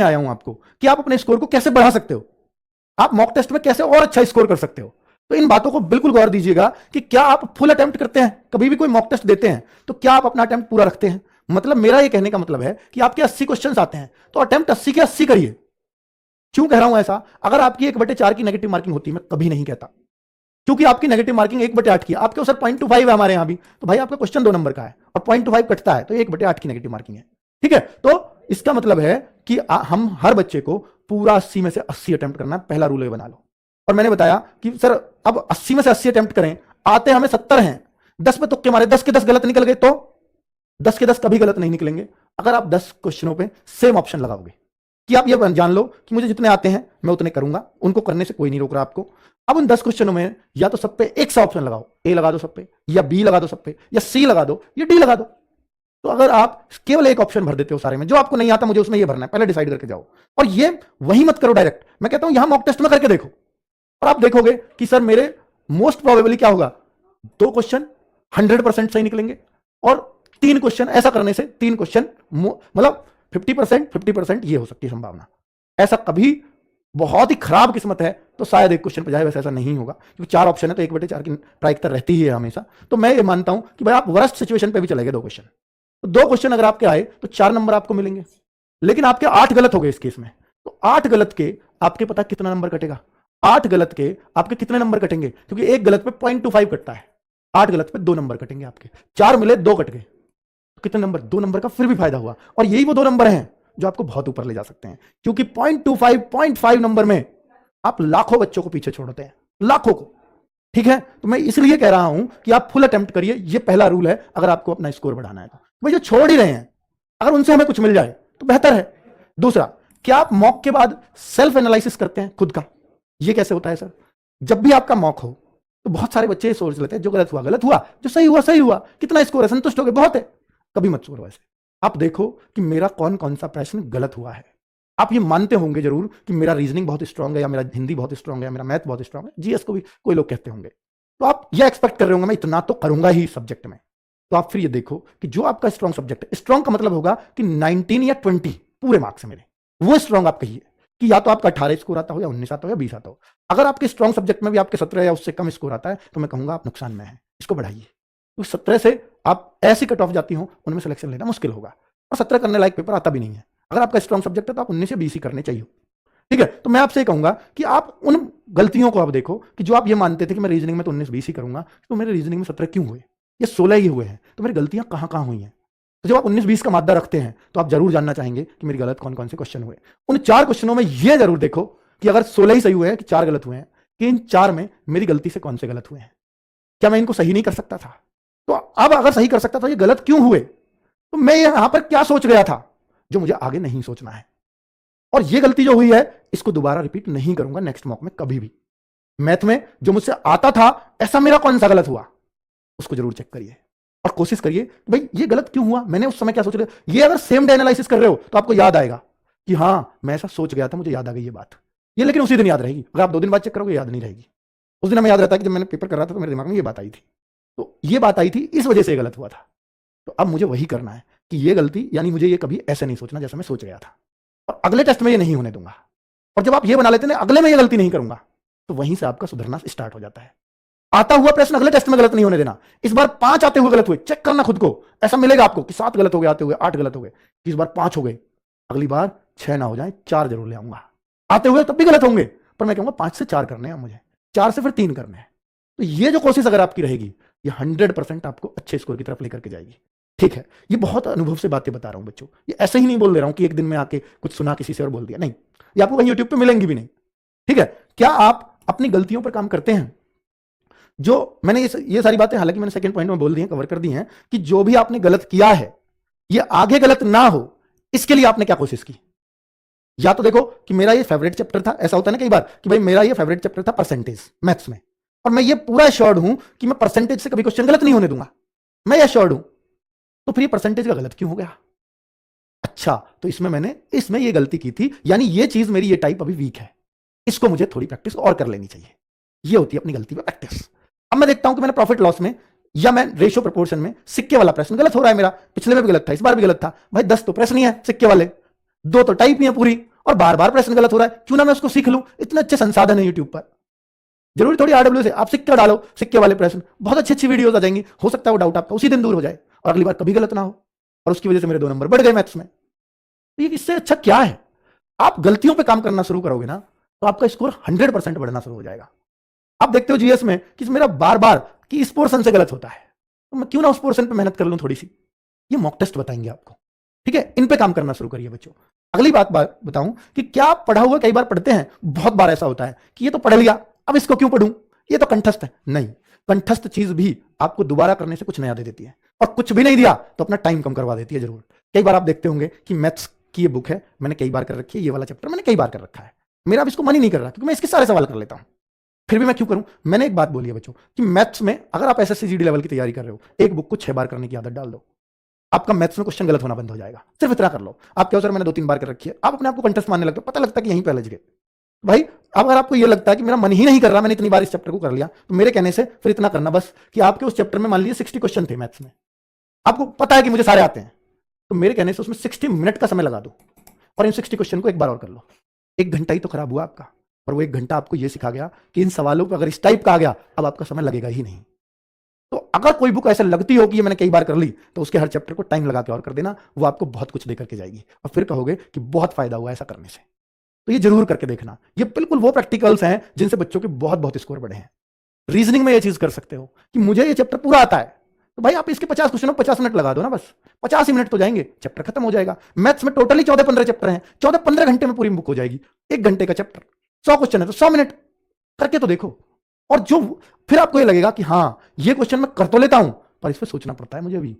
आया हूं आपको कि आप अपने स्कोर को कैसे बढ़ा सकते हो, आप मॉक टेस्ट में कैसे और अच्छा स्कोर कर सकते हो। तो इन बातों को बिल्कुल गौर दीजिएगा कि क्या आप फुल अटेम्प्ट करते हैं, कभी भी कोई मॉक टेस्ट देते हैं तो क्या आप अपना अटेम्प्ट पूरा रखते हैं। मतलब मेरा ये कहने का मतलब है कि आपके 80 क्वेश्चन आते हैं तो अटेम्प्ट 80 के 80 करिए। क्यों कह रहा हूं ऐसा, अगर आपकी 1/4 की नेगेटिव मार्किंग होती, मैं कभी नहीं कहता, क्योंकि आपकी नेगेटिव मार्किंग 1/8 की, आपके सर 0.25 है हमारे यहां भी, तो भाई आपका क्वेश्चन 2 नंबर का है और 0.25 कटता है तो 1/8 की नेगेटिव मार्किंग है। ठीक है, तो इसका मतलब है कि हम हर बच्चे को पूरा 80 में से 80 अटेम्प्ट करना है, पहला रूल ये बना लो। और मैंने बताया कि सर अब 80 में से 80 अटेम्प्ट करें, आते हमें 70 हैं, 10 पे तुक्के मारे, 10 के 10 गलत निकल गए तो 10 के 10 कभी गलत नहीं निकलेंगे अगर आप 10 क्वेश्चनों पे सेम ऑप्शन लगाओगे। कि आप ये जान लो कि मुझे जितने आते हैं मैं उतने करूंगा, उनको करने से कोई नहीं रोक रहा आपको। अब उन 10 क्वेश्चनों में या तो सब पे एक सा ऑप्शन लगाओ, ए लगा दो सब पे, या बी लगा दो सब पे, या सी लगा दो, या डी लगा दो। तो अगर आप केवल एक ऑप्शन भर देते हो सारे में, जो आपको नहीं आता मुझे उसमें ये भरना है, पहले डिसाइड करके जाओ। और ये वही मत करो डायरेक्ट, मैं कहता हूं यहां मॉक टेस्ट में करके देखो और आप देखोगे कि सर मेरे मोस्ट प्रोबेबली क्या होगा, 2 क्वेश्चन 100% सही निकलेंगे और 3 क्वेश्चन ऐसा करने से 3 क्वेश्चन मतलब 50% ये हो सकती है संभावना। ऐसा कभी बहुत ही खराब किस्मत है तो शायद एक क्वेश्चन पे जाए, वैसे ऐसा नहीं होगा क्योंकि 4 ऑप्शन है तो 1/4 की प्रायिकता रहती ही है हमेशा। तो मैं ये मानता हूं कि भाई आप वर्स्ट सिचुएशन पे भी चले गए 2 क्वेश्चन, तो 2 क्वेश्चन अगर आपके आए तो 4 नंबर आपको मिलेंगे, लेकिन आपके 8 गलत हो गए इस केस में, तो 8 गलत के आपके पता कितना नंबर कटेगा, 8 गलत के आपके कितने नंबर कटेंगे, क्योंकि एक गलत पे 0.25 कटता है, 8 गलत पे 2 नंबर कटेंगे आपके, 4 मिले 2 कट गए, तो कितने नंबर, 2 नंबर का फिर भी फायदा हुआ। और यही वो 2 नंबर हैं जो आपको बहुत ऊपर ले जा सकते हैं, क्योंकि 0.25 नंबर में आप लाखों बच्चों को पीछे छोड़ते हैं, लाखों को। ठीक है, तो मैं इसलिए कह रहा हूं कि आप फुल अटेम्प्ट करिए, ये पहला रूल है अगर आपको अपना स्कोर बढ़ाना है तो। भाई जो छोड़ ही रहे हैं अगर उनसे हमें कुछ मिल जाए तो बेहतर है। दूसरा, क्या आप मॉक के बाद सेल्फ एनालिसिस करते हैं खुद का? ये कैसे होता है सर? जब भी आपका मॉक हो तो बहुत सारे बच्चे सोच लेते हैं जो गलत हुआ गलत हुआ, जो सही हुआ सही हुआ, कितना स्कोर है, संतुष्ट हो गए, बहुत है। कभी मत सोचो ऐसे, आप देखो कि मेरा कौन कौन सा प्रश्न गलत हुआ है। आप ये मानते होंगे जरूर कि मेरा रीजनिंग बहुत स्ट्रांग है, या मेरा हिंदी बहुत स्ट्रांग है, मेरा मैथ बहुत स्ट्रांग है, जीएस को भी कोई लोग कहते होंगे, तो आप ये एक्सपेक्ट कर रहे होंगे मैं इतना तो करूंगा ही सब्जेक्ट में। तो आप फिर ये देखो कि जो आपका स्ट्रांग सब्जेक्ट है, स्ट्रांग का मतलब होगा कि 19 या 20 पूरे मार्क्स है मेरे, वो स्ट्रांग आप कहिए कि या तो आपका 18 स्कोर आता हो, या 19 आता हो, या 20 आता हो। अगर आपके स्ट्रांग सब्जेक्ट में भी आपके 17 या उससे कम स्कोर आता है तो मैं कहूंगा आप नुकसान में है, इसको बढ़ाइए। तो 17 से आप ऐसी कट ऑफ जाती हो, उनमें सिलेक्शन लेना मुश्किल होगा, और 17 करने लायक पेपर आता भी नहीं है। अगर आपका स्ट्रांग सब्जेक्ट है तो आप 19 या 20 ही करने चाहिए। ठीक है, तो मैं आपसे कहूंगा कि आप उन गलतियों को आप देखो कि जो आप ये मानते थे कि मैं रीजनिंग में तो 19-20 ही करूंगा, तो मेरे रीजनिंग में 17 क्यों हुए, ये 16 ही हुए हैं, तो मेरी गलतियां कहां कहां हुई हैं। तो जब आप 19-20 का मादा रखते हैं तो आप जरूर जानना चाहेंगे कि मेरी गलत कौन कौन से क्वेश्चन हुए। उन 4 क्वेश्चनों में यह जरूर देखो कि अगर 16 ही सही हुए हैं कि 4 गलत हुए हैं, कि इन 4 में मेरी गलती से कौन से गलत हुए हैं, क्या मैं इनको सही नहीं कर सकता था? तो अब अगर सही कर सकता था, ये गलत क्यों हुए, तो मैं यहां पर क्या सोच गया था जो मुझे आगे नहीं सोचना है। और ये गलती जो हुई है इसको दोबारा रिपीट नहीं करूंगा नेक्स्ट मॉक में कभी भी। मैथ में जो मुझसे आता था ऐसा मेरा कौन सा गलत हुआ, उसको जरूर चेक करिए और कोशिश करिए भाई ये गलत क्यों हुआ, मैंने उस समय क्या सोच लिया। ये अगर सेम डे एनालिसिस कर रहे हो तो आपको याद आएगा कि हां मैं ऐसा सोच गया था, मुझे याद आ गई ये बात। ये लेकिन उसी दिन याद रहेगी, अगर आप 2 दिन बाद चेक करोगे याद नहीं रहेगी। उस दिन हमें याद रहता है कि जब मैंने पेपर कर रहा था तो मेरे दिमाग में ये बात आई थी, तो ये बात आई थी इस वजह से गलत हुआ था। तो अब मुझे वही करना है कि ये गलती, यानी मुझे ये कभी ऐसे नहीं सोचना जैसा मैं सोच गया था, और अगले टेस्ट में ये नहीं होने दूंगा। और जब आप ये बना लेते हैं अगले में ये गलती नहीं करूंगा, तो वहीं से आपका सुधरना स्टार्ट हो जाता है। आता हुआ प्रश्न अगले टेस्ट में गलत नहीं होने देना। इस बार 5 आते हुए गलत हुए, चेक करना खुद को, ऐसा मिलेगा आपको कि 7 गलत हो गए आते हुए, 8 गलत हो गए, इस बार 5 हो गए, अगली बार 6 ना हो जाए, 4 जरूर ले आऊंगा। आते हुए तब भी गलत होंगे, पर मैं कहूंगा 5 से 4 करने हैं मुझे, 4 से फिर 3 करने हैं। तो ये जो कोशिश अगर आपकी रहेगी, ये 100% आपको अच्छे स्कोर की तरफ लेकर के जाएगी। ठीक है, ये बहुत अनुभव से बातें बता रहा हूं बच्चों, ये ऐसे ही नहीं बोल दे रहा हूं कि एक दिन में आके कुछ सुना किसी से और बोल दिया, नहीं। ये आपको कहीं यूट्यूब पे मिलेंगी भी नहीं। ठीक है, क्या आप अपनी गलतियों पर काम करते हैं? जो मैंने ये सारी बातें हालांकि मैंने सेकंड पॉइंट में बोल दी हैं, कवर कर दी हैं, कि जो भी आपने गलत किया है ये आगे गलत ना हो, इसके लिए आपने क्या कोशिश की। या तो देखो कि मेरा ये फेवरेट चैप्टर था, ऐसा होता है ना कई बार कि भाई मेरा ये फेवरेट चैप्टर था परसेंटेज मैथ्स में, और मैं ये पूरा एश्योर्ड हूं कि मैं परसेंटेज से कभी क्वेश्चन गलत नहीं होने दूंगा, मैं एश्योर्ड हूं, तो फिर ये परसेंटेज का गलत क्यों हो गया? अच्छा, तो इसमें ये गलती की थी, यानी ये चीज मेरी ये टाइप अभी वीक है, इसको मुझे थोड़ी प्रैक्टिस और कर लेनी चाहिए। ये होती है अपनी गलती पे प्रैक्टिस। अब मैं देखता हूं कि मैंने प्रॉफिट लॉस में या मैं रेशियो प्रोपोर्शन में सिक्के वाला प्रश्न गलत हो रहा है मेरा, पिछले में भी गलत था, इस बार भी गलत था। भाई 10 तो प्रश्न ही है सिक्के वाले, 2 तो टाइप ही है पूरी, और बार बार प्रश्न गलत हो रहा है, क्यों ना मैं उसको सीख लूं। इतने अच्छे संसाधन है यूट्यूब पर, जरूरी थोड़ी आरडब्ल्यू से आप सिक्का डालो, सिक्के वाले प्रश्न, बहुत अच्छी अच्छी वीडियोस आ जाएंगी, हो सकता है वो डाउट आपका उसी दिन दूर हो जाए और अगली बार कभी गलत ना हो, और उसकी वजह से मेरे 2 नंबर बढ़ गए मैथ्स में। तो ये इससे अच्छा क्या है? आप गलतियों पे काम करना शुरू करोगे ना तो आपका स्कोर 100% बढ़ना शुरू हो जाएगा। आप देखते हो जीएस में कि मेरा बार बार कि इस पोर्शन से गलत होता है, तो मैं क्यों ना उस पोर्शन पे मेहनत कर लूं थोड़ी सी। ये मॉक टेस्ट बताएंगे आपको, ठीक है? इन पे काम करना शुरू करिए बच्चों। अगली बात बताऊं कि क्या आप पढ़ा हुआ कई बार पढ़ते हैं, बहुत बार ऐसा होता है कि ये तो पढ़ लिया, अब इसको क्यों पढ़ूं, ये तो कंठस्थ है। नहीं, कंठस्थ चीज भी आपको दोबारा करने से कुछ नया दे देती है, और कुछ भी नहीं दिया तो अपना टाइम कम करवा देती है जरूर। कई बार आप देखते होंगे कि मैथ्स की ये बुक है, मैंने कई बार कर रखी है, ये वाला चैप्टर मैंने कई बार कर रखा है, मेरा अब इसको मन ही नहीं कर रहा क्योंकि मैं इसके सारे सवाल कर लेता हूं, फिर भी मैं क्यों करूं। मैंने एक बात बोली है बच्चों कि मैथ्स में अगर आप एसएससी जीडी लेवल की तैयारी कर रहे हो, एक बुक को 6 बार करने की आदत डाल दो, आपका मैथ्स में क्वेश्चन गलत होना बंद हो जाएगा। सिर्फ इतना कर लो। आप क्या सर मैंने 2-3 बार कर रखी है, आप अपने आप को कंटेस्ट मानने लगते हो, पता लगता है कि यहीं पे अलझ गए भाई। अब अगर आपको ये लगता है कि मेरा मन ही नहीं कर रहा, मैंने इतनी बार इस चैप्टर को कर लिया, तो मेरे कहने से फिर इतना करना बस कि आपके उस चैप्टर में मान लीजिए 60 क्वेश्चन थे मैथ्स में, आपको पता है कि मुझे सारे आते हैं, तो मेरे कहने से उसमें 60 मिनट का समय लगा दो और इन 60 क्वेश्चन को एक बार और कर लो। 1 घंटा ही तो खराब हुआ आपका, और वो 1 घंटा आपको ये सिखा गया कि इन सवालों पर अगर इस टाइप का आ गया अब आपका समय लगेगा ही नहीं। तो अगर कोई बुक ऐसे लगती हो कि ये मैंने कई बार कर ली, तो उसके हर चैप्टर को टाइम लगा के और कर देना, वो आपको बहुत कुछ दे करके जाएगी और फिर कहोगे कि बहुत फायदा हुआ ऐसा करने से। तो ये जरूर करके देखना। ये बिल्कुल वो प्रैक्टिकल्स हैं जिनसे बच्चों के बहुत बहुत स्कोर बढ़े हैं। रीजनिंग में ये चीज कर सकते हो कि मुझे ये चैप्टर पूरा आता है, तो भाई आप इसके 50 क्वेश्चनों 50 मिनट लगा दो ना, बस 50 ही मिनट तो जाएंगे, चैप्टर खत्म हो जाएगा। मैथ्स में टोटली 14-15 चैप्टर हैं, 14-15 घंटे में पूरी बुक हो जाएगी। 1 घंटे का चैप्टर, 100 क्वेश्चन है तो 100 मिनट करके तो देखो। और जो फिर आपको ये लगेगा कि हाँ ये क्वेश्चन मैं कर तो लेता हूं, पर इस पर सोचना पड़ता है मुझे अभी।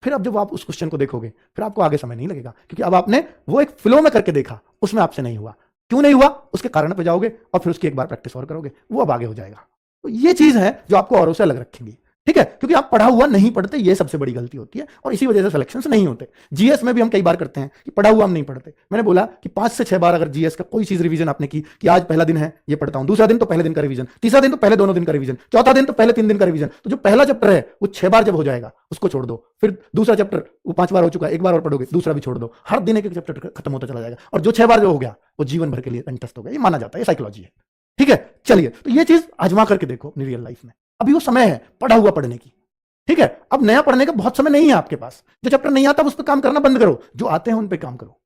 फिर अब जब आप उस क्वेश्चन को देखोगे फिर आपको आगे समय नहीं लगेगा, क्योंकि अब आपने वो एक फ्लो में करके देखा, उसमें आपसे नहीं हुआ। क्यों नहीं हुआ उसके कारण पे जाओगे और फिर उसकी एक बार प्रैक्टिस और करोगे, वो अब आगे हो जाएगा। तो ये चीज है जो आपको औरों से अलग रखेंगी, ठीक है? क्योंकि आप पढ़ा हुआ नहीं पढ़ते, ये सबसे बड़ी गलती होती है, और इसी वजह से सिलेक्शंस नहीं होते। जीएस में भी हम कई बार करते हैं कि पढ़ा हुआ हम नहीं पढ़ते। मैंने बोला कि 5 से 6 बार अगर जीएस का कोई चीज रिवीजन आपने की कि आज पहला दिन है ये पढ़ता हूं, दूसरा दिन तो पहले दिन का रिवीजन, तीसरा दिन तो पहले दोनों दिन का रिवीजन, चौथा दिन तो पहले 3 दिन का रिवीजन, तो जो पहला चैप्टर है वो 6 बार जब हो जाएगा उसको छोड़ दो। फिर दूसरा चैप्टर वो 5 बार हो चुका है, 1 बार और पढ़ोगे, दूसरा भी छोड़ दो। हर दिन एक चैप्टर खत्म होता चला जाएगा, और जो 6 बार जो हो गया वो जीवन भर के लिए कंठस्थ हो गया, ये माना जाता है, ये साइकोलॉजी है, ठीक है? चलिए, तो ये चीज आजमा करके देखो अपनी रियल लाइफ में। अभी वो समय है पढ़ा हुआ पढ़ने की, ठीक है? अब नया पढ़ने का बहुत समय नहीं है आपके पास। जो चैप्टर नहीं आता उस पर काम करना बंद करो, जो आते हैं उन पे काम करो,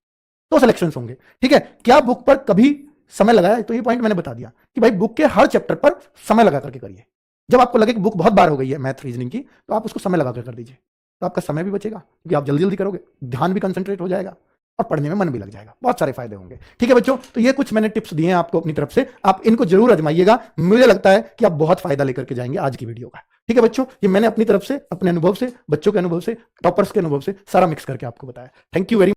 तो सिलेक्शंस होंगे, ठीक है? क्या बुक पर कभी समय लगाया? तो ये पॉइंट मैंने बता दिया कि भाई बुक के हर चैप्टर पर समय लगा करके करिए। जब आपको लगे कि बुक बहुत बार हो गई है मैथ रीजनिंग की, तो आप उसको समय लगा कर दीजिए, तो आपका समय भी बचेगा क्योंकि आप जल्दी जल्दी करोगे, ध्यान भी कंसंट्रेट हो जाएगा और पढ़ने में मन भी लग जाएगा। बहुत सारे फायदे होंगे, ठीक है बच्चों? तो ये कुछ मैंने टिप्स दिए हैं आपको अपनी तरफ से, आप इनको जरूर आजमाइएगा। मुझे लगता है कि आप बहुत फायदा लेकर के जाएंगे आज की वीडियो का, ठीक है बच्चों? ये मैंने अपनी तरफ से, अपने अनुभव से, बच्चों के अनुभव से, टॉपर्स के अनुभव से सारा मिक्स करके आपको बताया। Thank you very